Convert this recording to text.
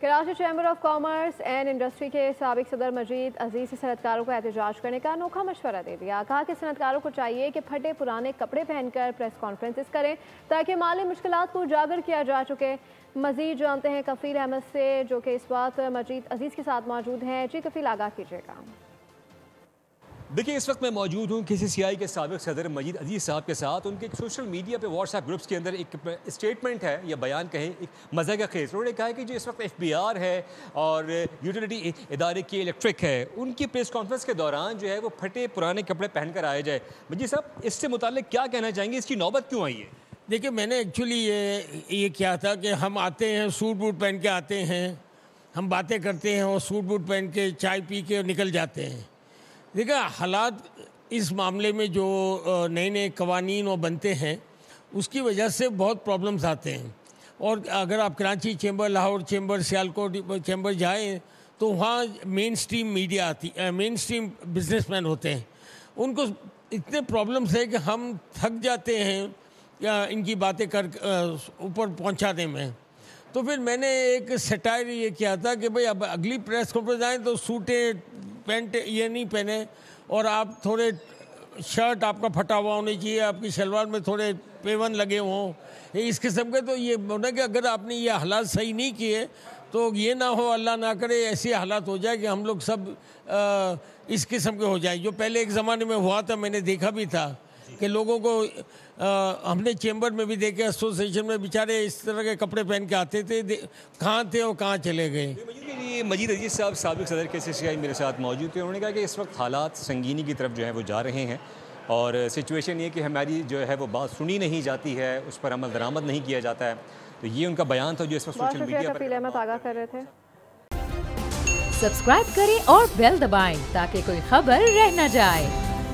Karachi chamber of commerce and industry के साबिक सदर मजीद अजीज़ सनतकारों को एहतजाज करने का अनोखा मशवरा दे दिया। कहा कि सनतकारों को चाहिए कि फटे पुराने कपड़े पहनकर प्रेस कॉन्फ्रेंसेस करें ताकि माली मुश्किलात को उजागर किया जा चुके। मजीद जानते हैं कफील अहमद से, जो कि इस वक्त मजीद अजीज़ के साथ मौजूद हैं। जी कफील, आगाह कीजिएगा। देखिए, इस वक्त मैं मौजूद हूँ KCCI के साबिक सदर मजीद अजीज़ साहब के साथ। उनके सोशल मीडिया पे व्हाट्सएप ग्रुप्स के अंदर एक स्टेटमेंट है या बयान कहें, एक मज़ा का खेज। उन्होंने कहा है कि जो इस वक्त FBR है और यूटिलिटी इदारे की इलेक्ट्रिक है, उनकी प्रेस कॉन्फ्रेंस के दौरान जो है वो फटे पुराने कपड़े पहन कर आए जाए। मजीद साहब, इससे मुताल्लिक क्या कहना चाहेंगे? इसकी नौबत क्यों आई है? देखिए, मैंने एक्चुअली ये किया था कि हम आते हैं, सूट बूट पहन के आते हैं, हम बातें करते हैं और सूट बूट पहन के चाय पी के निकल जाते हैं। देखिए, हालात इस मामले में जो नए नए कवानीन और बनते हैं उसकी वजह से बहुत प्रॉब्लम्स आते हैं। और अगर आप Karachi chamber, Lahore chamber, Sialkot chamber जाएं तो वहाँ मेन स्ट्रीम मीडिया आती, मेन स्ट्रीम बिजनेसमैन होते हैं। उनको इतने प्रॉब्लम्स है कि हम थक जाते हैं या इनकी बातें कर ऊपर पहुँचाने में। तो फिर मैंने एक सटायर ये किया था कि भाई अब अगली प्रेस कॉन्फ्रेंस आए तो सूटें पैंट ये नहीं पहने और आप थोड़े शर्ट आपका फटा हुआ होनी चाहिए, आपकी शलवार में थोड़े पेवन लगे हों, इस किस्म के। तो ये होना कि अगर आपने ये हालात सही नहीं किए तो ये ना हो, अल्लाह ना करे, ऐसे हालात हो जाए कि हम लोग सब इस किस्म के हो जाए। जो पहले एक ज़माने में हुआ था, मैंने देखा भी था कि लोगों को हमने चैम्बर में भी देखे, एसोसिएशन में बेचारे इस तरह के कपड़े पहन के आते थे, कहाँ थे और कहाँ चले गए। मजीद अजीज़ साहब साबिक सदर KCCI मेरे साथ मौजूद थे। उन्होंने कहा कि इस वक्त हालात संगीनी की तरफ जो है वो जा रहे हैं और सिचुएशन ये कि हमारी जो है वो बात सुनी नहीं जाती है, उस पर अमल दरामद नहीं किया जाता है। तो ये उनका बयान था जो इस वक्त सोशल मीडिया पर आगाह कर रहे थे। सब्सक्राइब करें और बेल दबाएं ताकि कोई खबर रह न जाए।